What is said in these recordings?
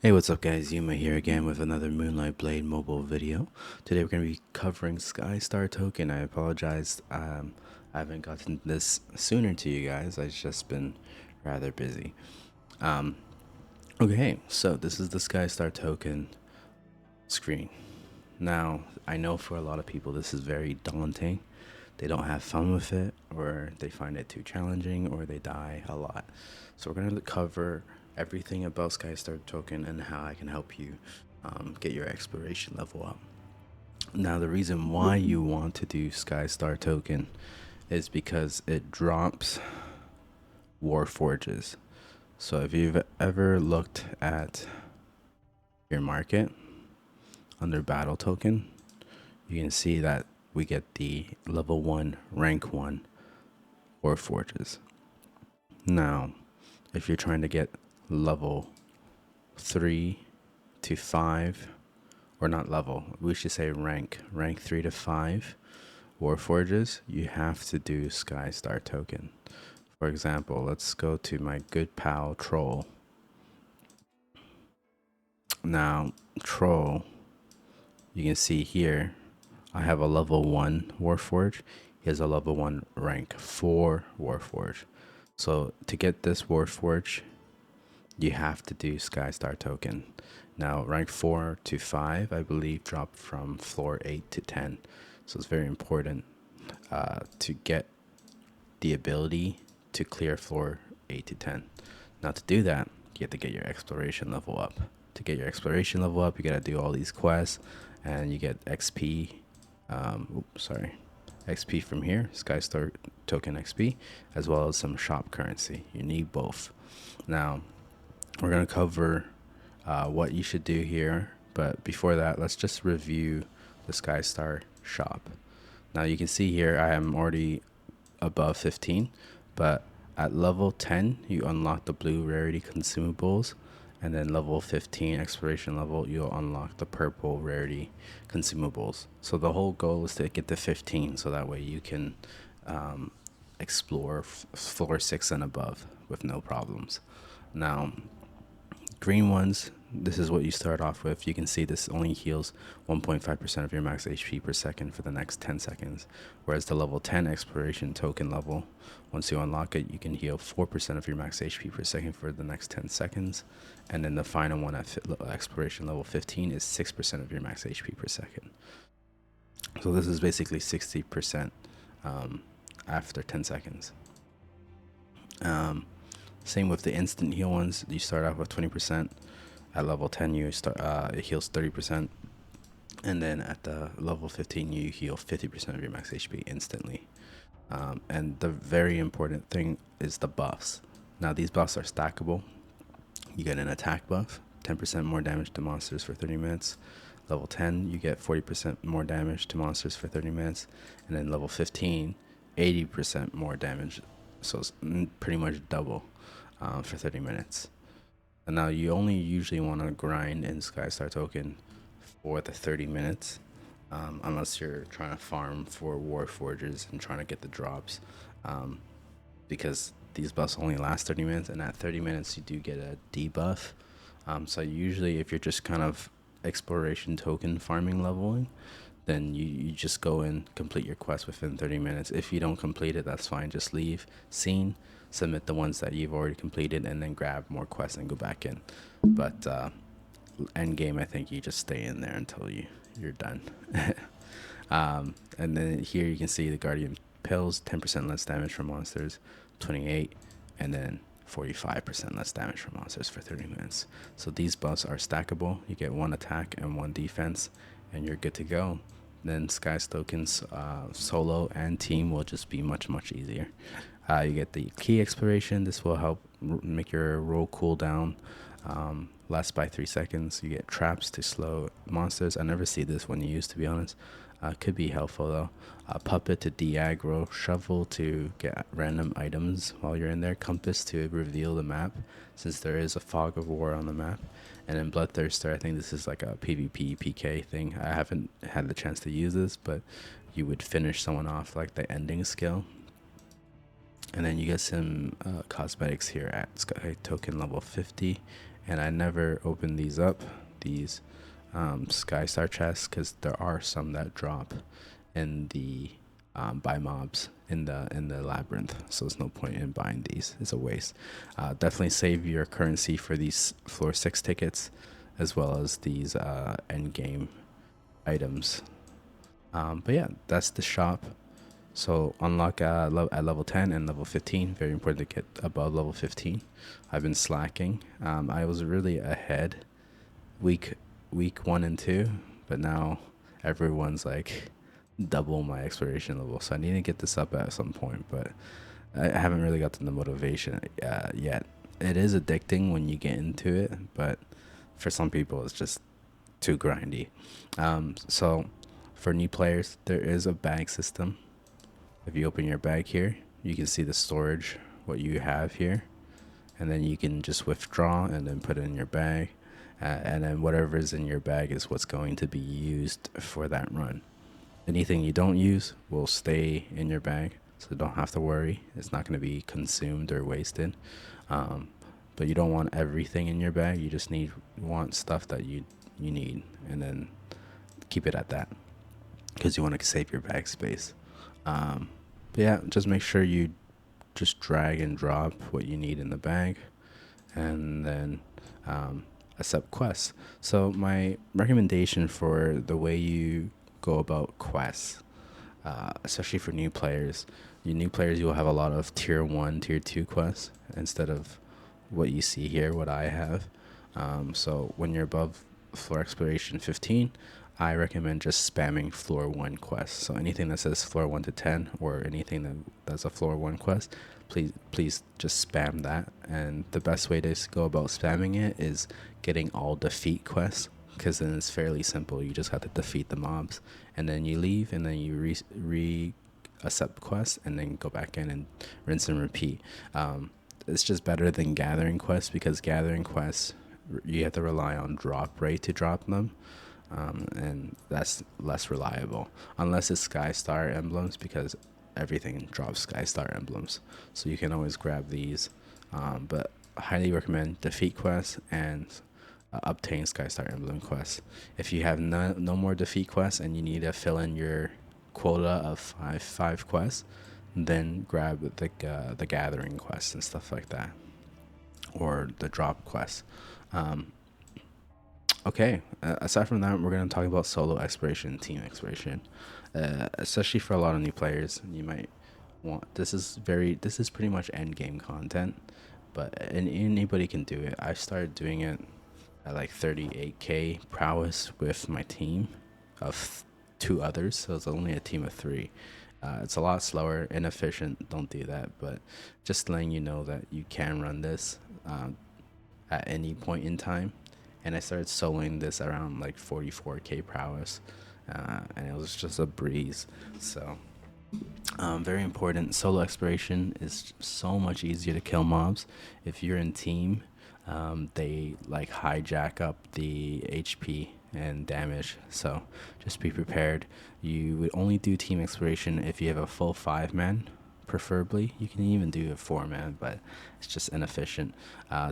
Hey, what's up guys? Yuuma here again with another Moonlight Blade mobile video. Today we're going to be covering Skystar token. I apologize, I haven't gotten this sooner to you guys. I've just been rather busy. Okay, so this is the Skystar token screen. Now, I know for a lot of people this is very daunting. They don't have fun with it, or they find it too challenging, or they die a lot. So we're going to cover everything about Skystar token and how I can help you get your exploration level up. Now, the reason why you want to do Skystar token is because it drops Warforges. So if you've ever looked at your market under battle token, you can see that we get the level 1, rank 1 Warforges. Now, if you're trying to get level 3 to 5, or not level, we should say rank 3 to 5 Warforges, you have to do Skystar token. For example, let's go to my good pal Troll. Now, Troll, you can see here, I have a level 1 Warforge. He has a level 1 rank 4 Warforge. So to get this Warforge, you have to do Skystar token. Now, rank 4 to 5, I believe, drop from floor 8 to 10. So it's very important to get the ability to clear floor 8 to 10. Now, to do that, you have to get your exploration level up. To get your exploration level up, you got to do all these quests, and you get XP. XP from here, Skystar token XP, as well as some shop currency. You need both. Now, we're going to cover what you should do here, but before that, let's just review the Skystar shop. Now you can see here I am already above 15, but at level 10 you unlock the blue rarity consumables, and then level 15 exploration level you'll unlock the purple rarity consumables. So the whole goal is to get to 15, so that way you can explore floor 6 and above with no problems. Now, green ones, this is what you start off with. You can see this only heals 1.5% of your max HP per second for the next 10 seconds. Whereas the level 10 exploration token level, once you unlock it, you can heal 4% of your max HP per second for the next 10 seconds. And then the final one at exploration level 15 is 6% of your max HP per second. So this is basically 60% after 10 seconds. Same with the instant heal ones. You start off with 20%. At level 10, you start it heals 30%, and then at the level 15, you heal 50% of your max HP instantly. And the very important thing is the buffs. Now these buffs are stackable. You get an attack buff, 10% more damage to monsters for 30 minutes. Level 10, you get 40% more damage to monsters for 30 minutes, and then level 15, 80% more damage. So it's pretty much double for 30 minutes. And now you only usually want to grind in Skystar token for the 30 minutes, unless you're trying to farm for Warforges and trying to get the drops, because these buffs only last 30 minutes, and at 30 minutes you do get a debuff. So usually if you're just kind of exploration token farming leveling, then you just go and complete your quest within 30 minutes. If you don't complete it, that's fine. Just leave scene, submit the ones that you've already completed, and then grab more quests and go back in. But end game, I think you just stay in there until you're done. And then here you can see the Guardian Pills, 10% less damage from monsters, 28, and then 45% less damage from monsters for 30 minutes. So these buffs are stackable. You get 1 attack and 1 defense, and you're good to go. Then Sky's tokens solo and team will just be much easier. You get the key exploration. This will help make your roll cooldown less by 3 seconds. You get traps to slow monsters. I never see this when used, to be honest. Could be helpful though. Puppet to de-aggro, shovel to get random items while you're in there, compass to reveal the map, since there is a fog of war on the map, and then bloodthirster. I think this is like a PvP PK thing. I haven't had the chance to use this, but you would finish someone off like the ending skill. And then you get some cosmetics here at Sky token level 50, and I never open these up, these Skystar chests, because there are some that drop in the buy mobs in the labyrinth, so there's no point in buying these. It's a waste. Definitely save your currency for these floor 6 tickets, as well as these end game items. But yeah, that's the shop. So unlock at level 10 and level 15. Very important to get above level 15. I've been slacking. I was really ahead week 1 and 2, but now everyone's like double my exploration level. So I need to get this up at some point, but I haven't really gotten the motivation yet. It is addicting when you get into it, but for some people it's just too grindy. So for new players, there is a bag system. If you open your bag here, you can see the storage, what you have here, and then you can just withdraw and then put it in your bag, and then whatever is in your bag is what's going to be used for that run. Anything you don't use will stay in your bag, so don't have to worry. It's not going to be consumed or wasted. But you don't want everything in your bag. You just want stuff that you need, and then keep it at that, because you want to save your bag space. But yeah, just make sure you just drag and drop what you need in the bag, and then accept quests. So my recommendation for the way you go about quests, especially for new players, you will have a lot of tier 1, tier 2 quests instead of what you see here, what I have. So when you're above floor exploration 15, I recommend just spamming floor 1 quests. So anything that says floor 1 to 10, or anything that's a floor 1 quest, please just spam that. And the best way to go about spamming it is getting all defeat quests, because then it's fairly simple. You just have to defeat the mobs, and then you leave, and then you accept quests, and then go back in and rinse and repeat. It's just better than gathering quests, because gathering quests, you have to rely on drop rate to drop them. And that's less reliable, unless it's Skystar emblems, because everything drops Skystar emblems, so you can always grab these. But I highly recommend defeat quests and obtain Skystar emblem quests. If you have no more defeat quests and you need to fill in your quota of five quests, then grab the gathering quests and stuff like that, or the drop quests. Okay, aside from that, we're going to talk about solo exploration, team exploration. Especially for a lot of new players, you might want, this is pretty much end game content, but anybody can do it. I started doing it at like 38k prowess with my team of 2 others, so it's only a team of 3. It's a lot slower, inefficient, don't do that, but just letting you know that you can run this at any point in time. And I started soloing this around like 44k prowess, and it was just a breeze. So very important, solo exploration is so much easier to kill mobs. If you're in team, they like hijack up the HP and damage, so just be prepared. You would only do team exploration if you have a full 5-man, preferably. You can even do a 4-man, but it's just inefficient.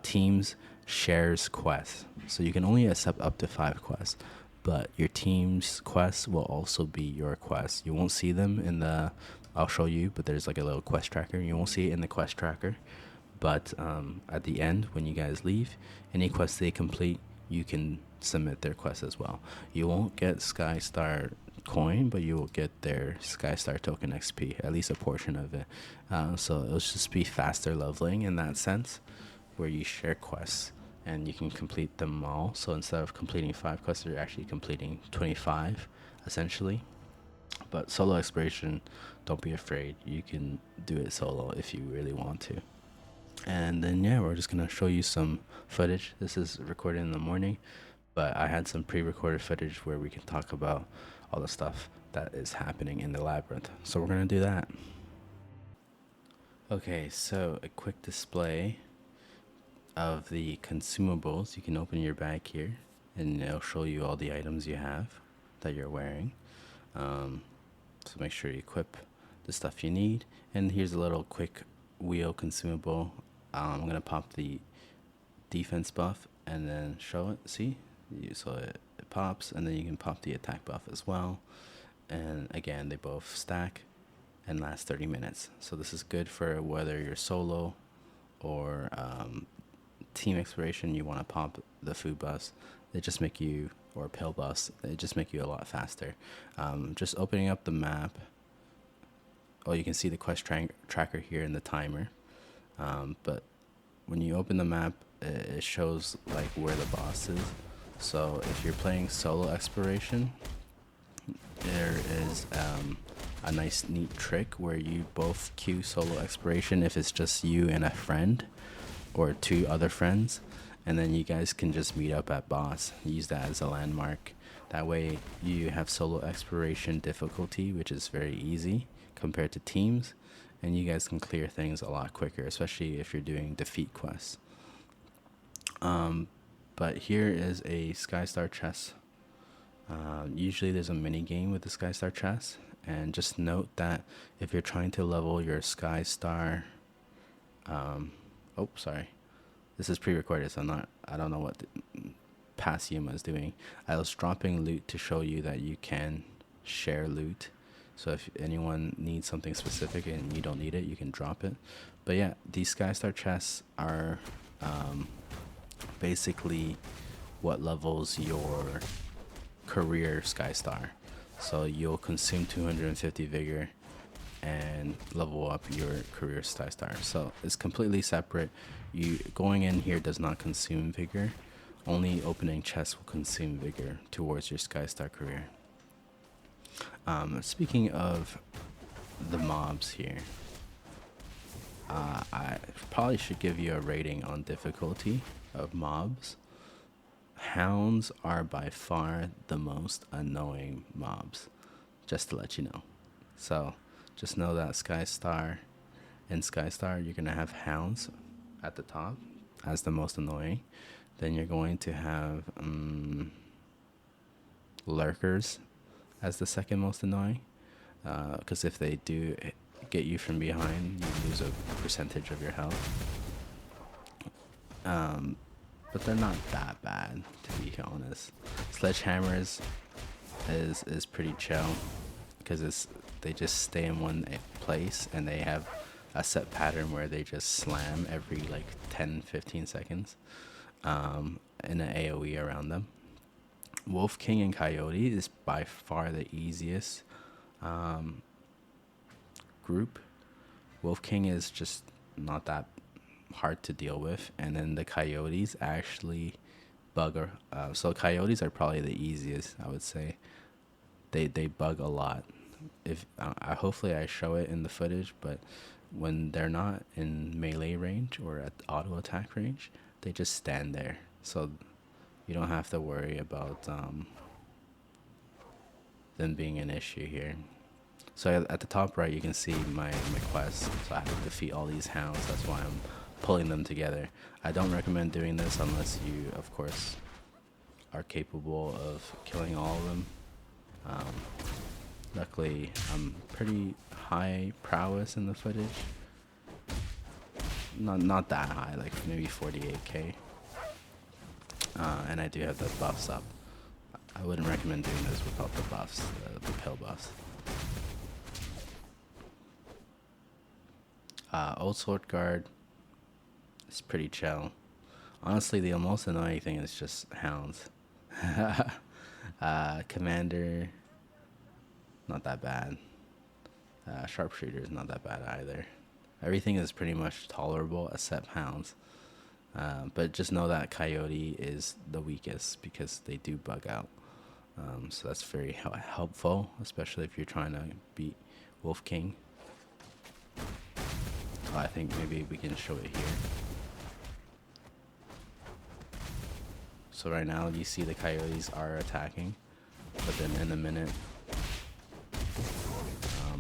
Teams shares quests, so you can only accept up to 5 quests, but your team's quests will also be your quests. You won't see them in the, I'll show you, but there's like a little quest tracker. You won't see it in the quest tracker, but at the end, when you guys leave, any quests they complete, you can submit their quests as well. You won't get Skystar coin, but you will get their Skystar token XP, at least a portion of it. So it'll just be faster leveling in that sense, where you share quests and you can complete them all. So instead of completing 5 quests, you're actually completing 25 essentially. But solo exploration, don't be afraid. You can do it solo if you really want to. And then yeah, we're just gonna show you some footage. This is recorded in the morning, but I had some pre-recorded footage where we can talk about all the stuff that is happening in the labyrinth. So we're gonna do that. Okay, so a quick display of the consumables. You can open your bag here and it'll show you all the items you have that you're wearing. So make sure you equip the stuff you need. And here's a little quick wheel consumable. I'm gonna pop the defense buff and then show it. See, so it pops, and then you can pop the attack buff as well. And again, they both stack and last 30 minutes. So this is good for whether you're solo or team exploration. You want to pop the food buffs. They just make you, or pill buffs. They just make you a lot faster. Just opening up the map. Oh, you can see the quest tracker here in the timer. But when you open the map, it shows like where the boss is. So if you're playing solo exploration, there is a nice neat trick where you both queue solo exploration if it's just you and a friend or 2 other friends, and then you guys can just meet up at boss. Use that as a landmark. That way you have solo exploration difficulty, which is very easy compared to teams, and you guys can clear things a lot quicker, especially if you're doing defeat quests. But here is a Skystar chest. Usually there's a mini game with the Skystar chest, and just note that if you're trying to level your Skystar, oh sorry, this is pre-recorded, so I don't know what past Yuuma is doing. I was dropping loot to show you that you can share loot. So if anyone needs something specific and you don't need it, you can drop it. But yeah, these Skystar chests are basically what levels your career Skystar. So you'll consume 250 vigor and level up your career Skystar. So it's completely separate. You going in here does not consume vigor. Only opening chests will consume vigor towards your Skystar career. Speaking of the mobs here, I probably should give you a rating on difficulty of mobs. Hounds are by far the most annoying mobs, just to let you know. So just know that Skystar, you're going to have hounds at the top as the most annoying. Then you're going to have lurkers as the second most annoying, because if they do get you from behind, you lose a percentage of your health. But they're not that bad, to be honest. Sledgehammers is pretty chill, because they just stay in one place, and they have a set pattern where they just slam every like 10-15 seconds in an AoE around them. Wolf King and Coyote is by far the easiest group. Wolf King is just not that hard to deal with, and then the Coyotes actually bug. So Coyotes are probably the easiest, I would say. They bug a lot. If hopefully I show it in the footage, but when they're not in melee range or at auto attack range, they just stand there. So you don't have to worry about them being an issue here. So at the top right, you can see my quest. So I have to defeat all these hounds. That's why I'm pulling them together. I don't recommend doing this unless you, of course, are capable of killing all of them. Luckily, I'm pretty high prowess in the footage. Not that high, like maybe 48k. And I do have the buffs up. I wouldn't recommend doing this without the buffs, the pill buffs. Old Sword Guard is pretty chill. Honestly, the most annoying thing is just hounds. Commander, not that bad. Sharpshooter is not that bad either. Everything is pretty much tolerable except hounds. But just know that Coyote is the weakest because they do bug out. So that's very helpful, especially if you're trying to beat Wolf King. I think maybe we can show it here. So right now you see the Coyotes are attacking, but then in a minute,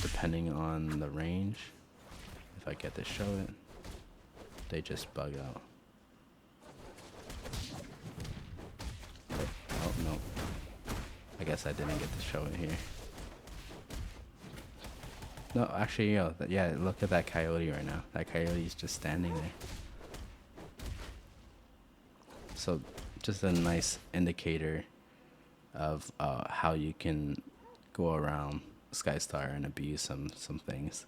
depending on the range, if I get to show it, they just bug out. Oh no, I guess I didn't get to show it here. No, actually, yeah, look at that Coyote right now. That Coyote is just standing there. So just a nice indicator of how you can go around Skystar and abuse some things.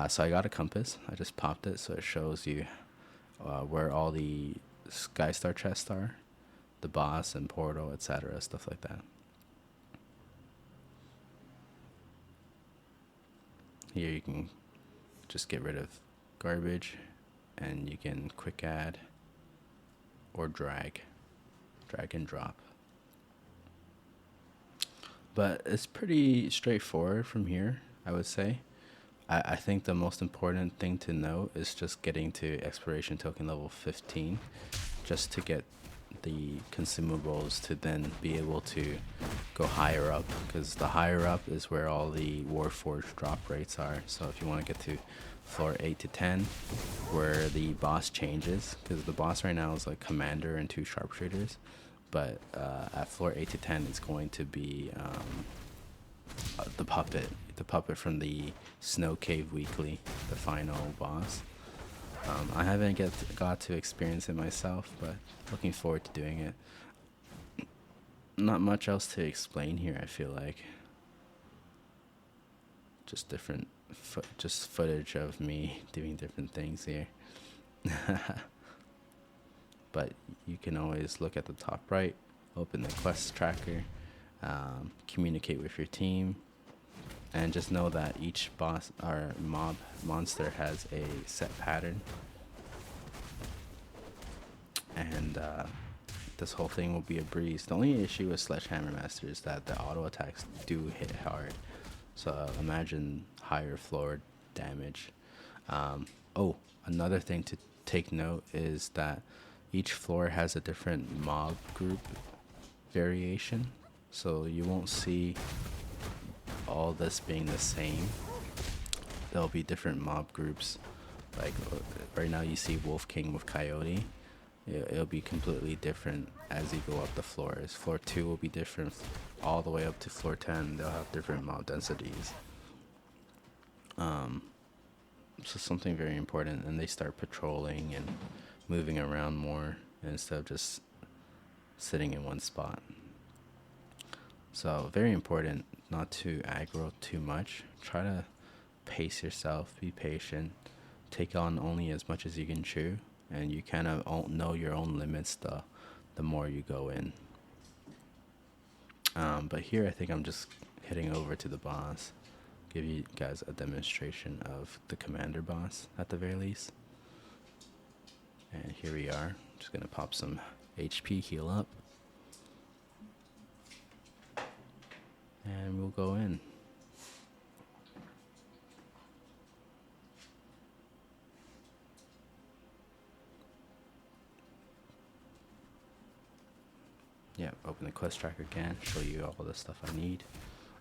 So I got a compass. I just popped it so it shows you where all the Skystar chests are, the boss and portal, etc., stuff like that. Here you can just get rid of garbage, and you can quick add or drag and drop. But it's pretty straightforward from here, I would say. I think the most important thing to know is just getting to exploration token level 15, just to get the consumables to then be able to go higher up, because the higher up is where all the Warforge drop rates are. So if you want to get to floor 8 to 10, where the boss changes, because the boss right now is like commander and 2 sharpshooters, but at floor 8 to 10 it's going to be the puppet from the Snow Cave Weekly, the final boss. I haven't got to experience it myself, but looking forward to doing it. Not much else to explain here, I feel like. Just different footage of me doing different things here. But you can always look at the top right, open the quest tracker, communicate with your team, and just know that each boss or monster has a set pattern, and this whole thing will be a breeze. The only issue with Sledgehammer Master is that the auto attacks do hit hard, so imagine higher floor damage. Oh, another thing to take note is that each floor has a different mob group variation, so you won't see all this being the same. There'll be different mob groups. Like right now you see Wolf King with Coyote. It'll be completely different as you go up the floors. Floor 2 will be different all the way up to floor 10. They'll have different mob densities. So something very important, and they start patrolling and moving around more instead of just sitting in one spot. So very important not to aggro too much. Try to pace yourself, be patient, take on only as much as you can chew, and you kind of know your own limits the more you go in. But here I think I'm just heading over to the boss, give you guys a demonstration of the commander boss at the very least. And here we are. Just gonna pop some HP, heal up, and we'll go in. Yeah, open the quest tracker again, show you all the stuff I need.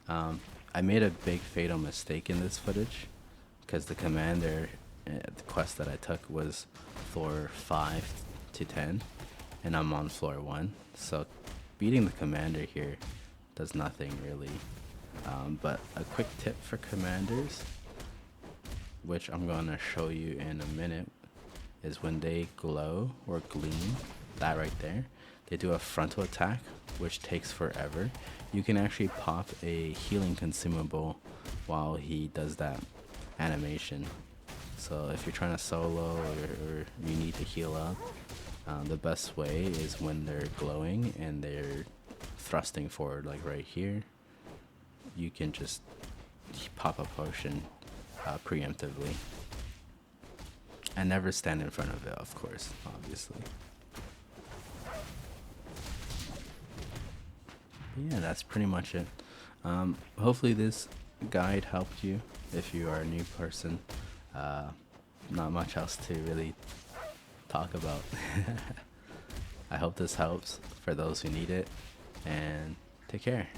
I made a big fatal mistake in this footage, because the commander, the quest that I took was floor 5 to 10, and I'm on floor 1. So beating the commander here does nothing really. But a quick tip for commanders, which I'm going to show you in a minute, is when they glow or gleam, that right there, they do a frontal attack, which takes forever. You can actually pop a healing consumable while he does that animation. So if you're trying to solo or you need to heal up, the best way is when they're glowing and they're thrusting forward, like right here. You can just pop a potion preemptively. And never stand in front of it, of course, obviously. But yeah, that's pretty much it. Hopefully this guide helped you if you are a new person. Not much else to really talk about. I hope this helps for those who need it, and take care.